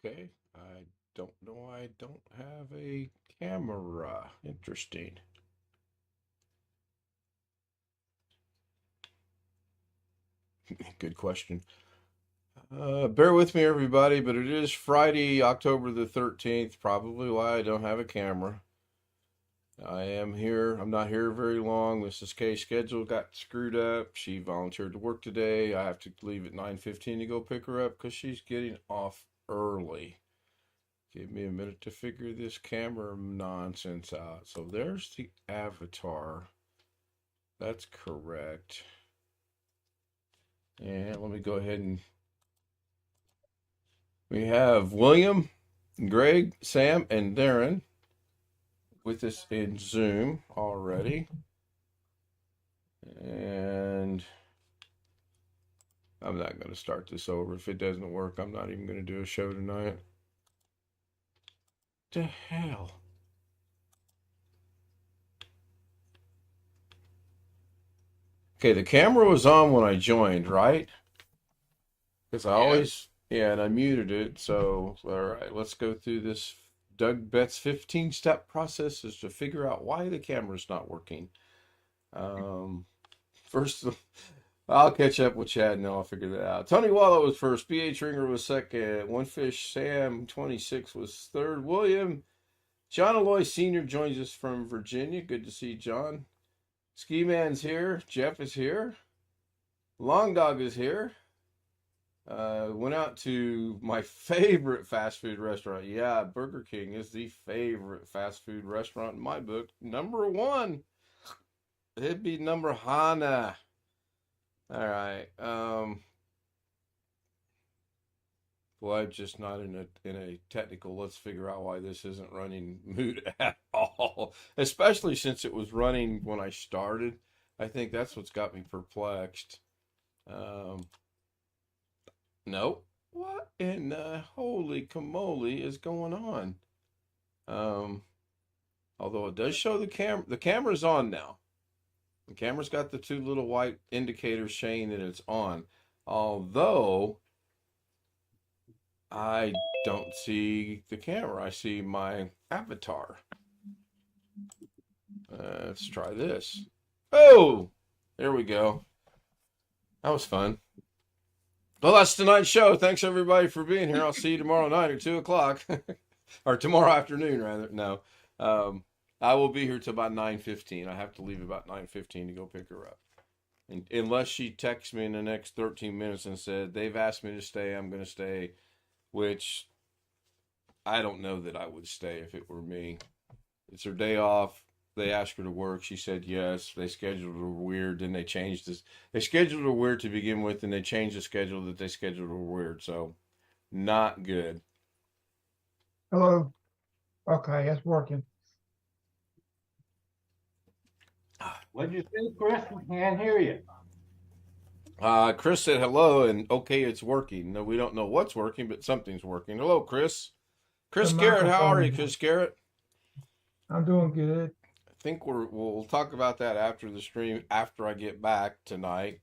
Okay, I don't know. I don't have a camera. Interesting. Good question. Bear with me, everybody, but it is Friday, October the 13th, probably why I don't have a camera. I am here. I'm not here very long. Mrs. K's schedule got screwed up. She volunteered to work today. I have to leave at 9:15 to go pick her up because she's getting off early. Give me a minute to figure this camera nonsense out. So there's the avatar. That's correct. And let me go ahead and we have William, Greg, Sam, and Darren with us in Zoom already. And I'm not going to start this over. If it doesn't work, I'm not even going to do a show tonight. The hell? Okay, the camera was on when I joined, right? Because I always, yeah, and I muted it. So, all right, let's go through this. Doug Betts' 15-step process is to figure out why the camera's not working. Um, First, I'll catch up with Chad and I'll figure that out. Tony Wallo was first. B.H. Ringer was second. One Fish Sam 26 was third. William John Aloy Sr. joins us from Virginia. Good to see John. Ski Man's here. Jeff is here. Long Dog is here. Went out to my favorite fast food restaurant. Yeah, Burger King is the favorite fast food restaurant in my book. Number one. It'd be number Hana. All right. Well, I'm just not in a technical. Let's figure out why this isn't running mood at all. Especially since it was running when I started. I think that's what's got me perplexed. Um, nope. What in the holy camole is going on? Um, Although it does show the camera's on now. The camera's got the two little white indicators saying that it's on. Although I don't see the camera. I see my avatar. Let's try this. Oh, there we go. That was fun. Well, that's tonight's show. Thanks everybody for being here. I'll see you tomorrow night at 2 o'clock, or tomorrow afternoon rather. No, I will be here till about 9:15. I have to leave about 9:15 to go pick her up, and unless she texts me in the next 13 minutes and said they've asked me to stay, I'm going to stay. Which I don't know that I would stay if it were me. It's her day off. They asked her to work. She said yes. They scheduled her weird. Then they changed this. They scheduled her weird to begin with, and they changed the schedule that they scheduled her weird. So, not good. Hello. Okay, it's working. What'd you say, Chris? We can't hear you. Chris said hello, and okay, it's working. No, we don't know what's working, but something's working. Hello, Chris. Chris The Garrett, how are you, microphone. Chris Garrett? I'm doing good. I think we'll talk about that after the stream, after I get back tonight.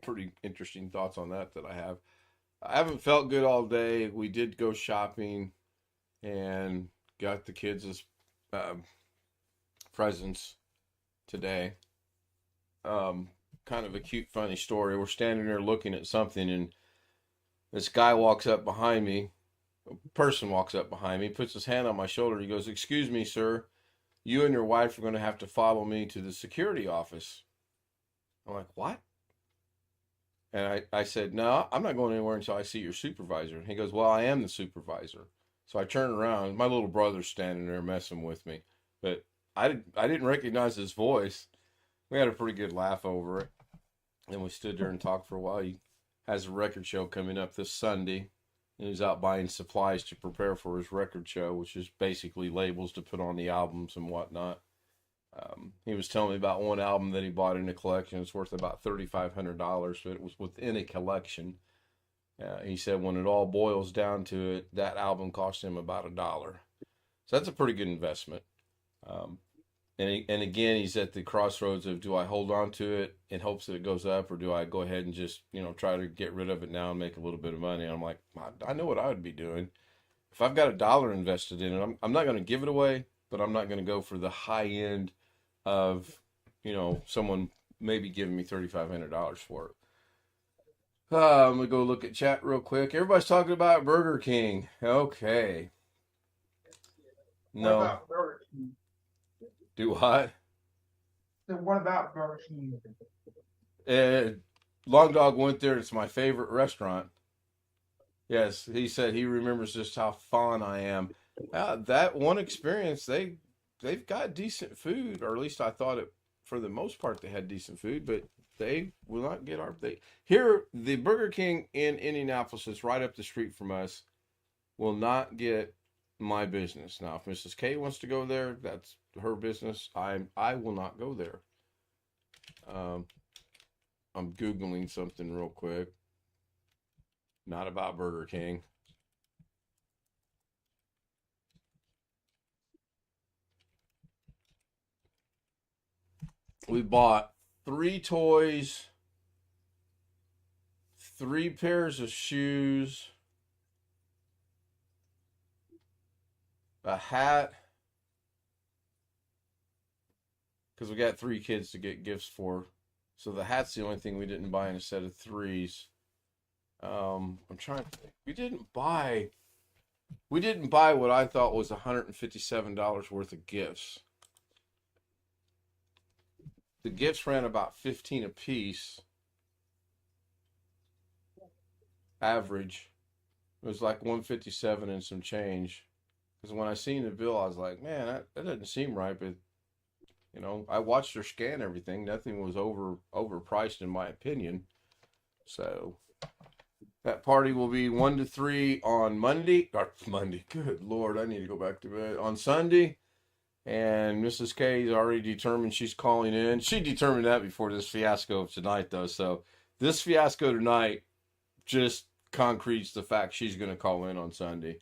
Pretty interesting thoughts on that I have. I haven't felt good all day. We did go shopping and got the kids as presents today. Kind of a cute, funny story. We're standing there looking at something, and this guy walks up behind me. A person walks up behind me, puts his hand on my shoulder. He goes, "Excuse me, sir. You and your wife are going to have to follow me to the security office." I'm like, "What?" And I said, "No, I'm not going anywhere until I see your supervisor." And he goes, "Well, I am the supervisor." So I turned around. My little brother's standing there messing with me. But I didn't recognize his voice. We had a pretty good laugh over it. And we stood there and talked for a while. He has a record show coming up this Sunday. And he's out buying supplies to prepare for his record show, which is basically labels to put on the albums and whatnot. He was telling me about one album that he bought in a collection. It's worth about $3,500, but it was within a collection. He said when it all boils down to it, that album cost him about $1. So that's a pretty good investment. Um, and again, he's at the crossroads of, do I hold on to it in hopes that it goes up, or do I go ahead and just, try to get rid of it now and make a little bit of money? And I'm like, I know what I would be doing. If I've got $1 invested in it, I'm not going to give it away, but I'm not going to go for the high end of, someone maybe giving me $3,500 for it. I'm going to go look at chat real quick. Everybody's talking about Burger King. Okay. What No. about Burger King? Do what? So what about Burger King? Long Dog went there. It's my favorite restaurant. Yes, he said he remembers just how fond I am. That one experience, they've got decent food, or at least I thought it. For the most part, they had decent food, but they will not get here. The Burger King in Indianapolis, that's right up the street from us, will not get my business. Now, if Mrs. K wants to go there, that's her business. I will not go there. I'm Googling something real quick. Not about Burger King. We bought 3 toys, 3 pairs of shoes, a hat, because we got 3 kids to get gifts for. So the hat's the only thing we didn't buy in a set of 3s. I'm trying to think. We didn't buy what I thought was $157 worth of gifts. The gifts ran about 15 a piece. Average. It was like 157 and some change. Because when I seen the bill, I was like, man, that doesn't seem right. But I watched her scan everything. Nothing was overpriced in my opinion. So that party will be 1 to 3 on Monday. Monday. Good Lord, I need to go back to bed. On Sunday. And Mrs. K is already determined she's calling in. She determined that before this fiasco of tonight, though. So this fiasco tonight just concretes the fact she's going to call in on Sunday.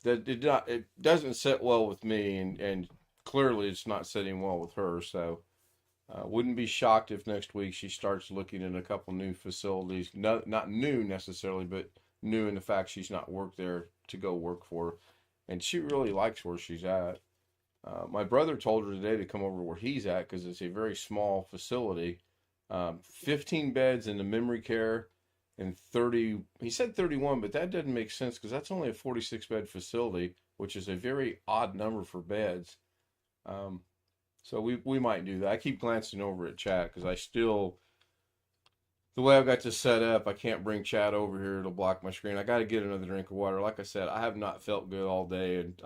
It doesn't sit well with me, and clearly it's not sitting well with her. So wouldn't be shocked if next week she starts looking at a couple new facilities. Not new necessarily, but new in the fact she's not worked there to go work for. And she really likes where she's at. My brother told her today to come over where he's at because it's a very small facility. 15 beds in the memory care and 30, he said 31, but that doesn't make sense because that's only a 46-bed facility, which is a very odd number for beds. So we might do that. I keep glancing over at chat because the way I've got this set up, I can't bring chat over here. It'll block my screen. I got to get another drink of water. Like I said, I have not felt good all day, and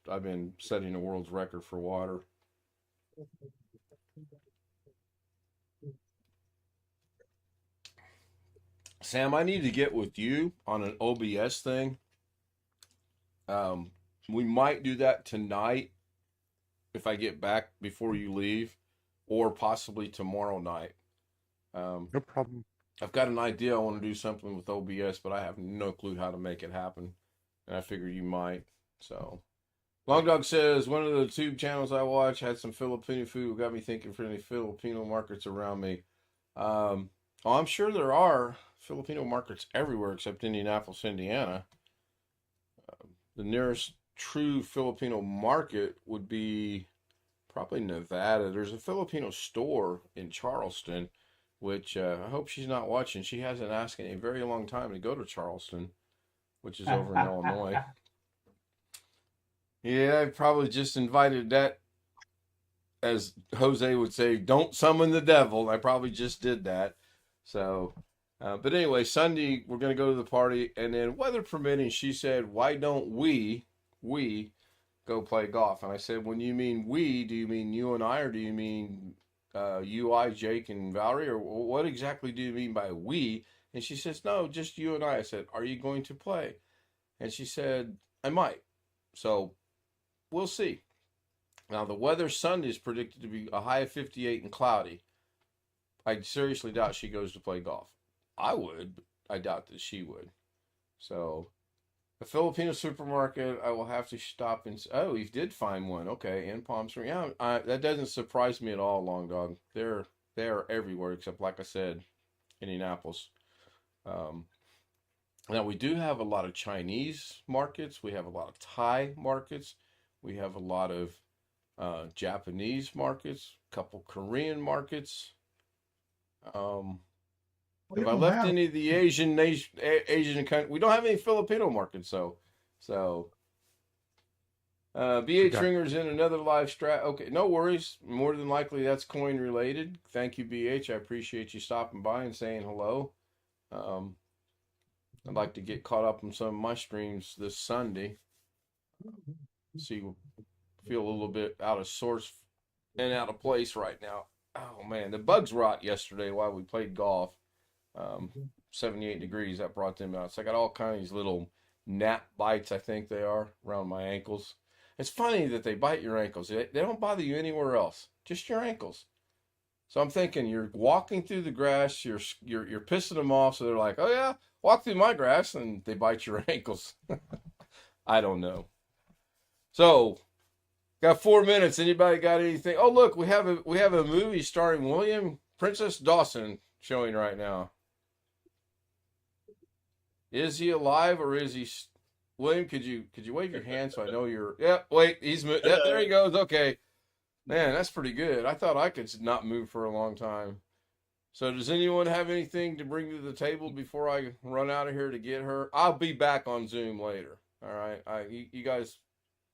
I've been setting the world's record for water. Sam, I need to get with you on an OBS thing. We might do that tonight if I get back before you leave, or possibly tomorrow night. No problem. I've got an idea. I want to do something with OBS, but I have no clue how to make it happen. And I figured you might. So, Long Dog says, one of the tube channels I watch had some Filipino food. Got me thinking for any Filipino markets around me. I'm sure there are Filipino markets everywhere except Indianapolis, Indiana. The nearest true Filipino market would be probably Nevada. There's a Filipino store in Charleston, which I hope she's not watching. She hasn't asked in a very long time to go to Charleston, which is over in Illinois. Yeah, I probably just invited that, as Jose would say, don't summon the devil. I probably just did that. So, but anyway, Sunday we're going to go to the party, and then weather permitting, she said, why don't we go play golf? And I said, when you mean we, do you mean you and I, or do you mean UI, Jake, and Valerie, or what exactly do you mean by we? And she says, no, just you and I. I said, are you going to play? And she said, I might. So we'll see. Now the weather Sunday is predicted to be a high of 58 and cloudy. I seriously doubt she goes to play golf. I would, but I doubt that she would. So A Filipino supermarket. I will have to stop and. Oh, he did find one. Okay, in Palm Springs. Yeah, that doesn't surprise me at all. Long Dog. They're everywhere except, like I said, Indianapolis. Um, Now we do have a lot of Chinese markets. We have a lot of Thai markets. We have a lot of Japanese markets. A couple Korean markets. Um, We If I don't left have- any of the Asian country, we don't have any Filipino markets, so BH Okay. Ringer's in another live strat. Okay, no worries. More than likely that's coin related. Thank you, BH. I appreciate you stopping by and saying hello. Um, I'd like to get caught up on some of my streams this Sunday. Feel a little bit out of sorts and out of place right now. Oh man, the bugs rot yesterday while we played golf. 78 degrees, that brought them out. So I got all kinds of these little gnat bites, I think they are, around my ankles. It's funny that they bite your ankles. They don't bother you anywhere else, just your ankles. So I'm thinking you're walking through the grass, you're pissing them off, so they're like, oh yeah, walk through my grass, and they bite your ankles. I don't know. So got 4 minutes. Anybody got anything? Oh look, we have a movie starring William Princess Dawson showing right now. Is he alive or is he? William, could you wave your hand so I know you're? Yeah, wait, he's there. He goes. Okay, man, that's pretty good. I thought I could not move for a long time. So, does anyone have anything to bring to the table before I run out of here to get her? I'll be back on Zoom later. All right, you guys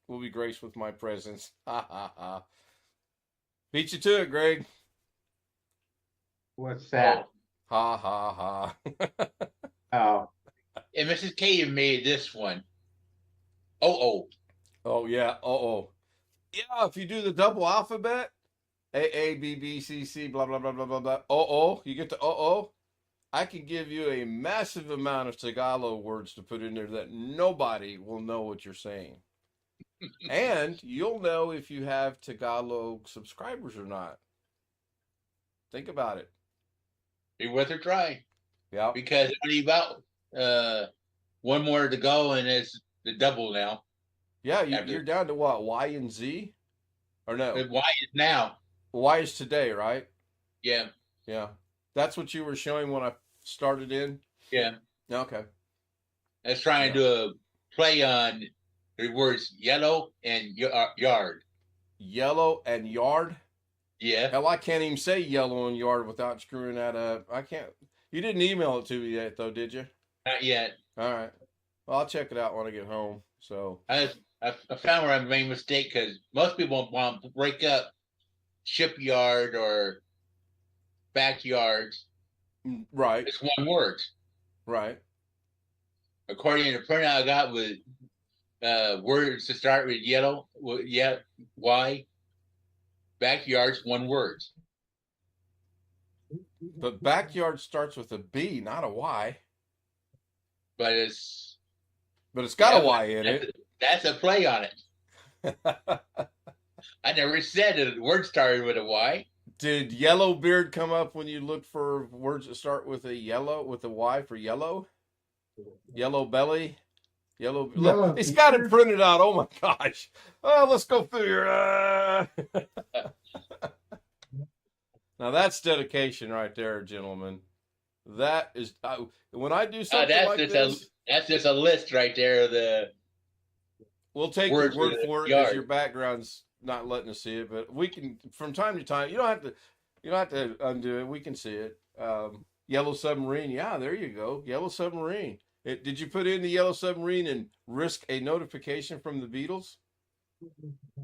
will be graced with my presence. Ha ha ha. Beat you to it, Greg. What's that? Ha ha ha. Oh, And Mrs. K made this one. Oh, Oh yeah. Oh. Yeah, if you do the double alphabet, A B B C C blah blah blah blah blah blah. You get to I can give you a massive amount of Tagalog words to put in there that nobody will know what you're saying. And you'll know if you have Tagalog subscribers or not. Think about it. be worth a try. Yeah. Because only about one more to go, and it's the double now. Yeah, you're down to what, Y and Z? Or no? Why is now? Y is today, right? Yeah, Yeah. That's what you were showing when I started in? yeah. Okay. I was trying to play on the words yellow and yard. Yellow and yard? Yeah. Hell, I can't even say yellow and yard without screwing that up. I can't. You didn't email it to me yet, though, did you? Not yet. All right. Well, I'll check it out when I get home. So. I found where I made a mistake because most people want to break up shipyard or backyards. Right. It's one word. Right. According to the printout I got with words to start with yellow, Y. Backyard's one word. But backyard starts with a B, not a Y. But it's got a Y in it. That's a play on it. I never said the word started with a Y. Did yellow beard come up when you looked for words that start with a Y for yellow? Yellow belly? Yellow. Look, it's got it printed out. Oh my gosh. Oh, let's go through here. Now that's dedication right there, gentlemen. That is when I do something like this. That's just a list right there. We'll take your word for it because your background's not letting us see it, but we can from time to time. You don't have to undo it. We can see it. Yellow submarine. Yeah, there you go. Yellow submarine. Did you put in the yellow submarine and risk a notification from the Beatles?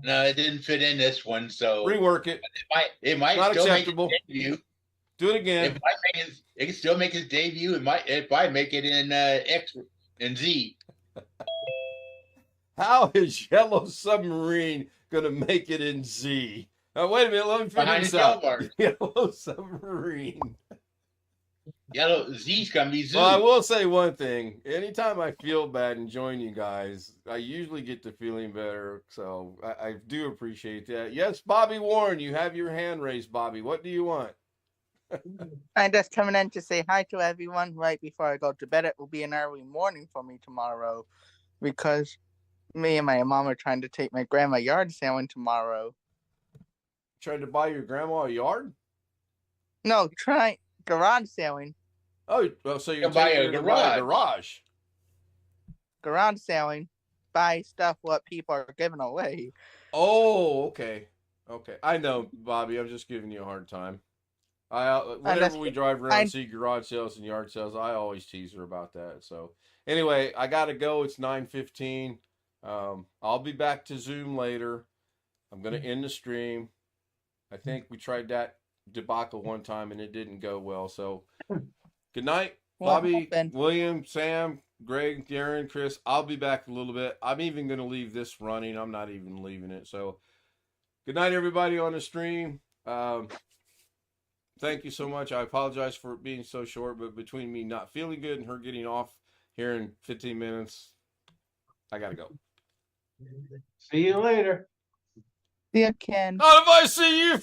No, it didn't fit in this one, so rework it. It might not still acceptable. Make its debut. Do it again. It can still make its debut. It might make it in X and Z. How is Yellow Submarine gonna make it in Z? Wait a minute, let me figure this out. Yellow Submarine. Yellow Z's gonna be Zoo. Well, I will say one thing. Anytime I feel bad and join you guys, I usually get to feeling better. So I do appreciate that. Yes, Bobby Warren, you have your hand raised, Bobby. What do you want? I'm just coming in to say hi to everyone right before I go to bed. It will be an early morning for me tomorrow. because me and my mom are trying to take my grandma yard sailing tomorrow. Tried to buy your grandma a yard? No, garage sailing. Oh, so you're To buy taking a her to buy a garage. garage. Garage sailing. Buy stuff what people are giving away. Oh, okay. Okay. I know, Bobby. I'm just giving you a hard time. Whenever we drive around and see garage sales and yard sales, I always tease her about that. So anyway, I gotta go. It's 9:15. I'll be back to Zoom later. I'm gonna end the stream. I think we tried that debacle one time and it didn't go well. So good night, Bobby, William, Sam, Greg, Darren, Chris. I'll be back a little bit. I'm even gonna leave this running. I'm not even leaving it. So good night, everybody on the stream. Thank you so much. I apologize for it being so short, but between me not feeling good and her getting off here in 15 minutes, I gotta go. See you later. See you, Ken. Not if I see you